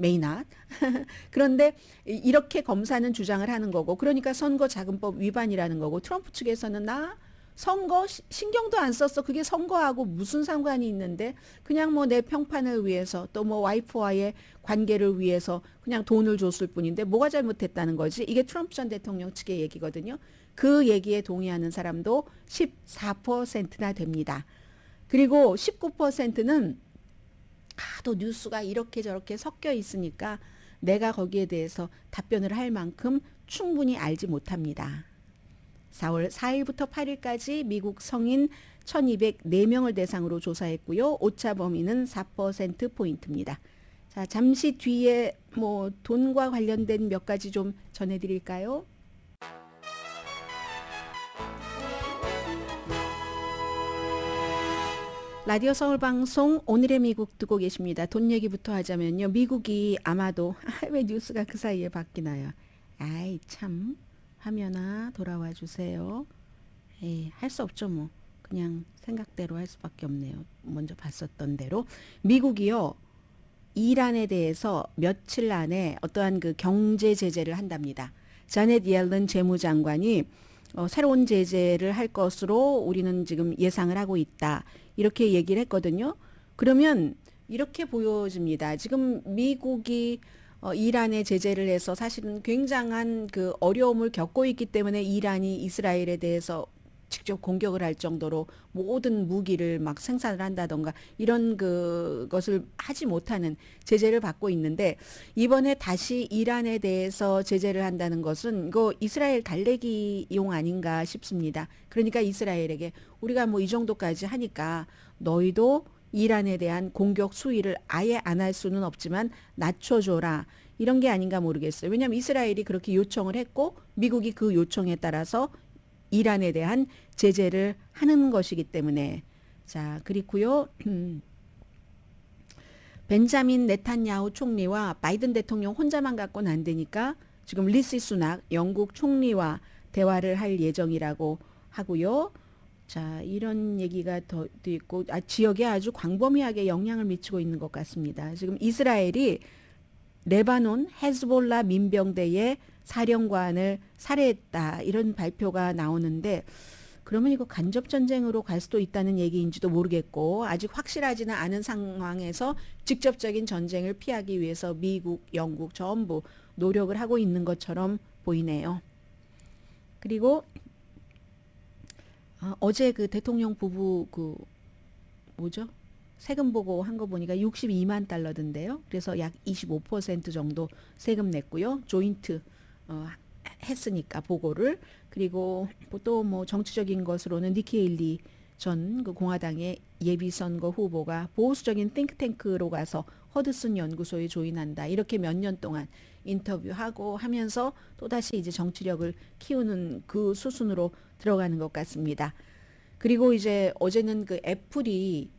not. 그런데 이렇게 검사는 주장을 하는 거고 그러니까 선거자금법 위반이라는 거고 트럼프 측에서는 나 선거 신경도 안 썼어. 그게 선거하고 무슨 상관이 있는데 그냥 뭐 내 평판을 위해서 또 뭐 와이프와의 관계를 위해서 그냥 돈을 줬을 뿐인데 뭐가 잘못했다는 거지. 이게 트럼프 전 대통령 측의 얘기거든요. 그 얘기에 동의하는 사람도 14%나 됩니다. 그리고 19%는 하도 뉴스가 이렇게 저렇게 섞여 있으니까 내가 거기에 대해서 답변을 할 만큼 충분히 알지 못합니다. 4월 4일부터 8일까지 미국 성인 1204명을 대상으로 조사했고요. 오차 범위는 4%포인트입니다. 자, 잠시 뒤에 뭐 돈과 관련된 몇 가지 좀 전해드릴까요? 라디오 서울방송 오늘의 미국 듣고 계십니다. 돈 얘기부터 하자면요. 미국이 아마도 왜 뉴스가 그 사이에 바뀌나요? 아이 참 화면아 돌아와 주세요. 할 수 없죠 뭐. 그냥 생각대로 할 수밖에 없네요. 먼저 봤었던 대로 미국이요. 이란에 대해서 며칠 안에 어떠한 그 경제 제재를 한답니다. 자넷 옐런 재무장관이 새로운 제재를 할 것으로 우리는 지금 예상을 하고 있다. 이렇게 얘기를 했거든요. 그러면 이렇게 보여집니다. 지금 미국이 이란에 제재를 해서 사실은 굉장한 그 어려움을 겪고 있기 때문에 이란이 이스라엘에 대해서 직접 공격을 할 정도로 모든 무기를 막 생산을 한다던가 이런 그것을 하지 못하는 제재를 받고 있는데 이번에 다시 이란에 대해서 제재를 한다는 것은 이거 이스라엘 달래기용 아닌가 싶습니다. 그러니까 이스라엘에게 우리가 뭐 이 정도까지 하니까 너희도 이란에 대한 공격 수위를 아예 안 할 수는 없지만 낮춰줘라. 이런 게 아닌가 모르겠어요. 왜냐하면 이스라엘이 그렇게 요청을 했고 미국이 그 요청에 따라서 이란에 대한 제재를 하는 것이기 때문에 자 그리고요 벤자민 네탄야후 총리와 바이든 대통령 혼자만 갖고는 안 되니까 지금 리시 수낙 영국 총리와 대화를 할 예정이라고 하고요. 자 이런 얘기가 더 있고 지역에 아주 광범위하게 영향을 미치고 있는 것 같습니다. 지금 이스라엘이 레바논 헤즈볼라 민병대의 사령관을 살해했다 이런 발표가 나오는데 그러면 이거 간접 전쟁으로 갈 수도 있다는 얘기인지도 모르겠고 아직 확실하지는 않은 상황에서 직접적인 전쟁을 피하기 위해서 미국, 영국 전부 노력을 하고 있는 것처럼 보이네요. 그리고 어제 그 대통령 부부 그 뭐죠? 세금 보고 한 거 보니까 62만 달러던데요. 그래서 약 25% 정도 세금 냈고요. 조인트 했으니까 보고를. 그리고 또 뭐 정치적인 것으로는 니키 헤일리 전 그 공화당의 예비 선거 후보가 보수적인 띵크탱크로 가서 허드슨 연구소에 조인한다. 이렇게 몇 년 동안 인터뷰하고 하면서 또다시 이제 정치력을 키우는 그 수순으로 들어가는 것 같습니다. 그리고 이제 어제는 그 애플이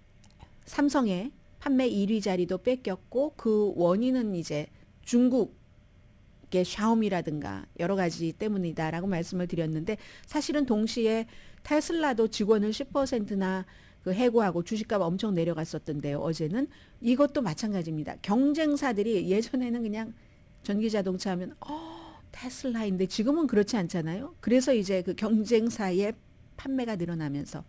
삼성의 판매 1위 자리도 뺏겼고 그 원인은 이제 중국의 샤오미라든가 여러 가지 때문이다라고 말씀을 드렸는데 사실은 동시에 테슬라도 직원을 10%나 그 해고하고 주식값 엄청 내려갔었던데요. 어제는 이것도 마찬가지입니다. 경쟁사들이 예전에는 그냥 전기자동차 하면 테슬라인데 지금은 그렇지 않잖아요. 그래서 이제 그 경쟁사의 판매가 늘어나면서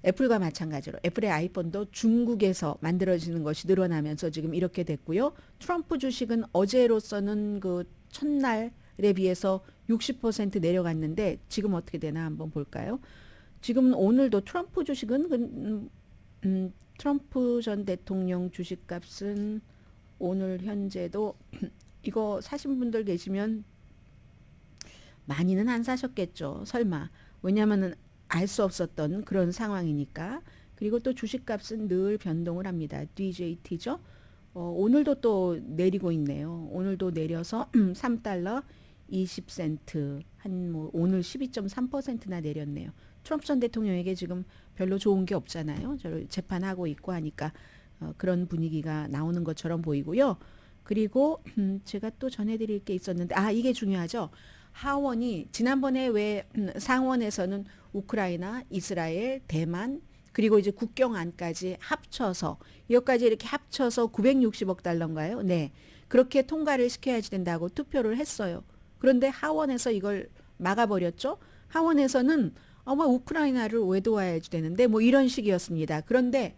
애플과 마찬가지로 애플의 아이폰도 중국에서 만들어지는 것이 늘어나면서 지금 이렇게 됐고요. 트럼프 주식은 어제로서는 그 첫날에 비해서 60% 내려갔는데 지금 어떻게 되나 한번 볼까요? 지금 오늘도 트럼프 주식은 트럼프 전 대통령 주식값은 오늘 현재도 이거 사신 분들 계시면 많이는 안 사셨겠죠. 설마. 왜냐하면은 알 수 없었던 그런 상황이니까. 그리고 또 주식값은 늘 변동을 합니다. DJT죠. 오늘도 또 내리고 있네요. 오늘도 내려서 3달러 20센트 한 뭐 오늘 12.3%나 내렸네요. 트럼프 전 대통령에게 지금 별로 좋은 게 없잖아요. 저를 재판하고 있고 하니까 그런 분위기가 나오는 것처럼 보이고요. 그리고 제가 또 전해드릴 게 있었는데 이게 중요하죠. 하원이 지난번에 왜 상원에서는 우크라이나, 이스라엘, 대만 그리고 이제 국경 안까지 합쳐서 이것까지 이렇게 합쳐서 960억 달러인가요? 네. 그렇게 통과를 시켜야지 된다고 투표를 했어요. 그런데 하원에서 이걸 막아버렸죠. 하원에서는 뭐 우크라이나를 왜 도와야지 되는데 뭐 이런 식이었습니다. 그런데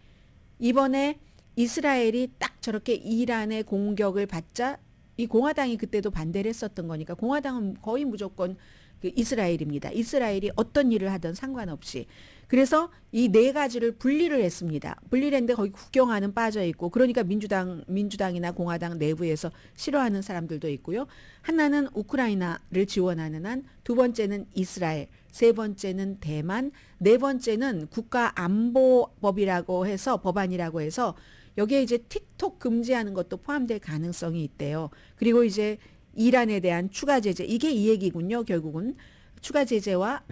이번에 이스라엘이 딱 저렇게 이란의 공격을 받자 이 공화당이 그때도 반대를 했었던 거니까 공화당은 거의 무조건 그 이스라엘입니다. 이스라엘이 어떤 일을 하든 상관없이. 그래서 이 네 가지를 분리를 했습니다. 분리를 했는데 거기 국경안은 빠져 있고 그러니까 민주당이나 공화당 내부에서 싫어하는 사람들도 있고요. 하나는 우크라이나를 지원하는 한, 두 번째는 이스라엘, 세 번째는 대만, 네 번째는 국가안보법이라고 해서 법안이라고 해서 여기에 이제 틱톡 금지하는 것도 포함될 가능성이 있대요. 그리고 이제 이란에 대한 추가 제재, 이게 이 얘기군요. 결국은 추가 제재와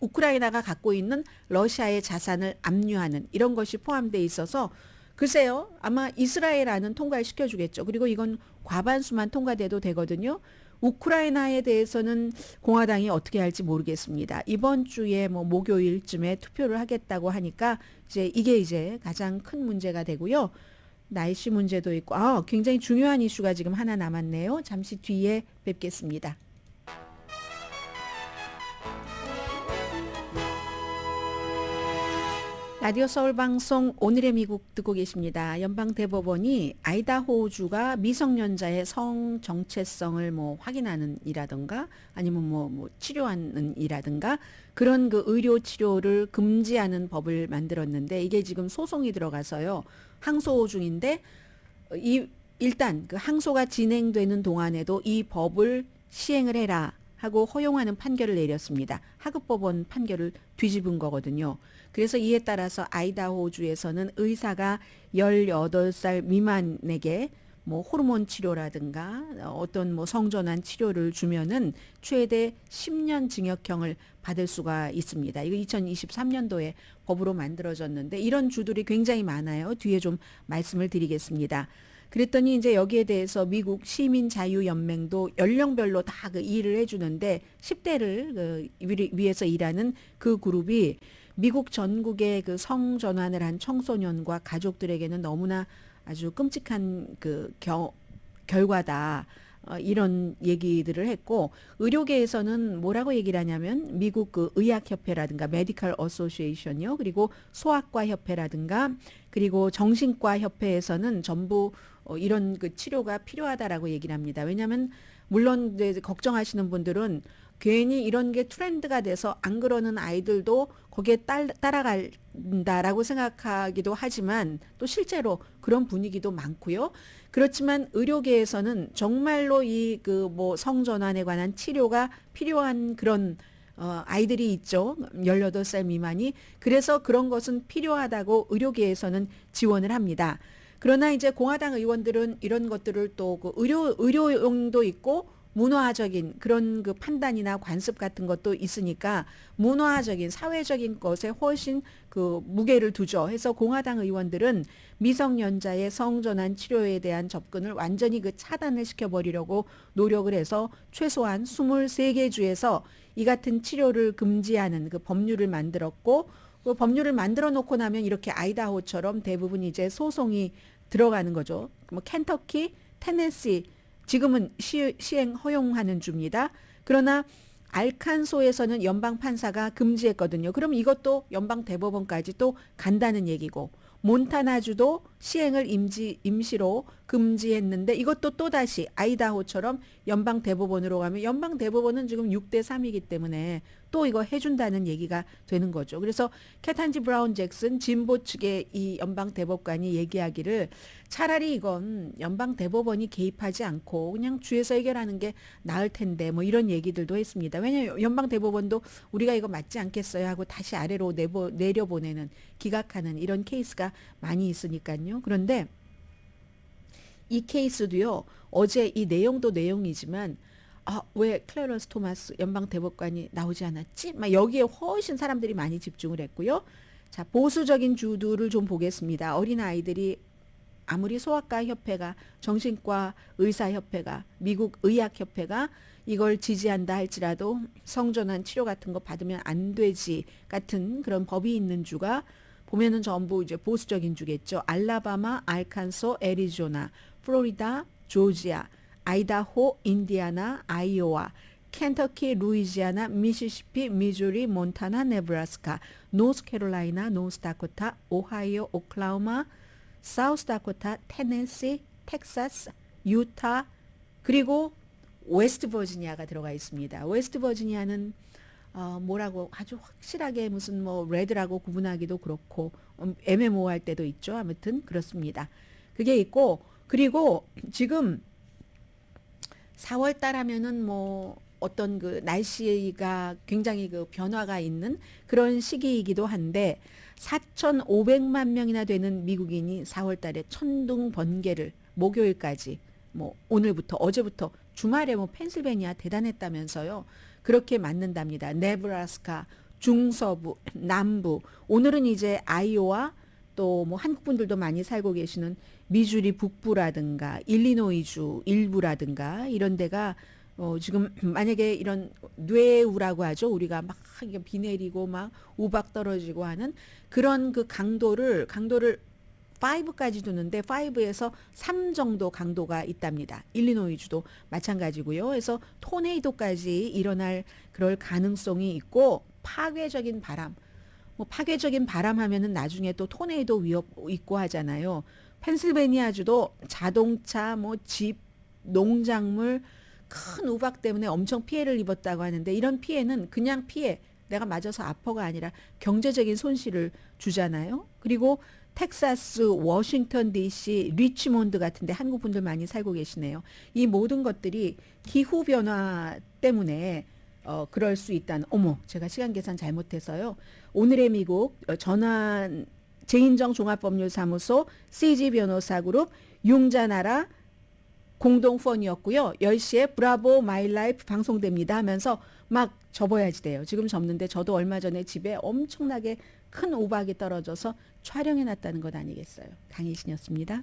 우크라이나가 갖고 있는 러시아의 자산을 압류하는 이런 것이 포함되어 있어서 글쎄요. 아마 이스라엘안은 통과를 시켜주겠죠. 그리고 이건 과반수만 통과돼도 되거든요. 우크라이나에 대해서는 공화당이 어떻게 할지 모르겠습니다. 이번 주에 뭐 목요일쯤에 투표를 하겠다고 하니까 이게 이제 가장 큰 문제가 되고요. 날씨 문제도 있고 굉장히 중요한 이슈가 지금 하나 남았네요. 잠시 뒤에 뵙겠습니다. 라디오 서울 방송 오늘의 미국 듣고 계십니다. 연방대법원이 아이다호주가 미성년자의 성 정체성을 뭐 확인하는 이라든가 아니면 뭐 치료하는 이라든가 그런 그 의료 치료를 금지하는 법을 만들었는데 이게 지금 소송이 들어가서요. 항소 중인데 일단 그 항소가 진행되는 동안에도 이 법을 시행을 해라 하고 허용하는 판결을 내렸습니다. 하급법원 판결을 뒤집은 거거든요. 그래서 이에 따라서 아이다호주에서는 의사가 18살 미만에게 뭐 호르몬 치료라든가 어떤 뭐 성전환 치료를 주면은 최대 10년 징역형을 받을 수가 있습니다. 이거 2023년도에 법으로 만들어졌는데 이런 주들이 굉장히 많아요. 뒤에 좀 말씀을 드리겠습니다. 그랬더니 이제 여기에 대해서 미국 시민자유연맹도 연령별로 다 그 일을 해주는데 10대를 그 위해서 일하는 그 그룹이 미국 전국의 그 성전환을 한 청소년과 가족들에게는 너무나 아주 끔찍한 그 결과다. 이런 얘기들을 했고 의료계에서는 뭐라고 얘기를 하냐면 미국 그 의학협회라든가 메디컬 어소시에이션이요. 그리고 소아과 협회라든가 그리고 정신과 협회에서는 전부 이런 그 치료가 필요하다라고 얘기를 합니다. 왜냐하면 물론 이제 걱정하시는 분들은 괜히 이런 게 트렌드가 돼서 안 그러는 아이들도 거기에 따라간다라고 생각하기도 하지만 또 실제로 그런 분위기도 많고요. 그렇지만 의료계에서는 정말로 이 그 뭐 성전환에 관한 치료가 필요한 그런 아이들이 있죠. 18살 미만이. 그래서 그런 것은 필요하다고 의료계에서는 지원을 합니다. 그러나 이제 공화당 의원들은 이런 것들을 또 그 의료용도 있고 문화적인 그런 그 판단이나 관습 같은 것도 있으니까 문화적인 사회적인 것에 훨씬 그 무게를 두죠. 해서 공화당 의원들은 미성년자의 성전환 치료에 대한 접근을 완전히 그 차단을 시켜버리려고 노력을 해서 최소한 23개 주에서 이 같은 치료를 금지하는 그 법률을 만들었고 그 법률을 만들어 놓고 나면 이렇게 아이다호처럼 대부분 이제 소송이 들어가는 거죠. 뭐 켄터키, 테네시 지금은 시행 허용하는 주입니다. 그러나 알칸소에서는 연방 판사가 금지했거든요. 그럼 이것도 연방 대법원까지 또 간다는 얘기고 몬타나주도 시행을 임시로 금지했는데 이것도 또다시 아이다호처럼 연방 대법원으로 가면 연방 대법원은 지금 6대 3이기 때문에 또 이거 해준다는 얘기가 되는 거죠. 그래서 캐탄지 브라운 잭슨 진보 측의 이 연방 대법관이 얘기하기를 차라리 이건 연방 대법원이 개입하지 않고 그냥 주에서 해결하는 게 나을 텐데 뭐 이런 얘기들도 했습니다. 왜냐하면 연방 대법원도 우리가 이거 맞지 않겠어요 하고 다시 아래로 내려보내는 기각하는 이런 케이스가 많이 있으니까요. 그런데 이 케이스도요. 어제 이 내용도 내용이지만 왜 클래런스 토마스 연방 대법관이 나오지 않았지? 막 여기에 훨씬 사람들이 많이 집중을 했고요. 자, 보수적인 주들을 좀 보겠습니다. 어린아이들이 아무리 소아과 협회가 정신과 의사 협회가 미국 의학 협회가 이걸 지지한다 할지라도 성전환 치료 같은 거 받으면 안 되지 같은 그런 법이 있는 주가 보면은 전부 이제 보수적인 주겠죠. 알라바마, 알칸소, 애리조나, 플로리다, 조지아, 아이다호, 인디아나, 아이오와, 켄터키, 루이지아나, 미시시피, 미주리, 몬타나, 네브라스카, 노스캐롤라이나, 노스다코타, 오하이오, 오클라호마, 사우스다코타, 테네시, 텍사스, 유타, 그리고 웨스트버지니아가 들어가 있습니다. 웨스트버지니아는 뭐라고 아주 확실하게 무슨 뭐 레드라고 구분하기도 그렇고 애매모호할 때도 있죠. 아무튼 그렇습니다. 그게 있고 그리고 지금 4월 달 하면은 뭐 어떤 그 날씨가 굉장히 그 변화가 있는 그런 시기이기도 한데 4,500만 명이나 되는 미국인이 4월 달에 천둥 번개를 목요일까지 뭐 오늘부터 어제부터 주말에 뭐 펜실베니아 대단했다면서요. 그렇게 맞는답니다. 네브라스카, 중서부, 남부. 오늘은 이제 아이오와 또 뭐 한국 분들도 많이 살고 계시는 미주리 북부라든가 일리노이주 일부라든가 이런 데가 지금 만약에 이런 뇌우라고 하죠. 우리가 막 비 내리고 막 우박 떨어지고 하는 그런 그 강도를 5까지 두는데 5에서 3 정도 강도가 있답니다. 일리노이주도 마찬가지고요. 그래서 토네이도까지 일어날 그럴 가능성이 있고 파괴적인 바람. 뭐 파괴적인 바람 하면은 나중에 또 토네이도 위협 있고 하잖아요. 펜실베니아주도 자동차, 뭐 집, 농작물 큰 우박 때문에 엄청 피해를 입었다고 하는데 이런 피해는 그냥 피해, 내가 맞아서 아파가 아니라 경제적인 손실을 주잖아요. 그리고 텍사스, 워싱턴 DC, 리치몬드 같은데 한국 분들 많이 살고 계시네요. 이 모든 것들이 기후 변화 때문에 그럴 수 있다는. 어머, 제가 시간 계산 잘못해서요. 오늘의 미국 전환 재인정 종합법률사무소 CG 변호사 그룹 융자나라 공동펀이었고요. 10시에 브라보 마이라이프 방송됩니다 하면서 막 접어야지 돼요. 지금 접는데 저도 얼마 전에 집에 엄청나게 큰 우박이 떨어져서 촬영해놨다는 것 아니겠어요. 강혜신이었습니다.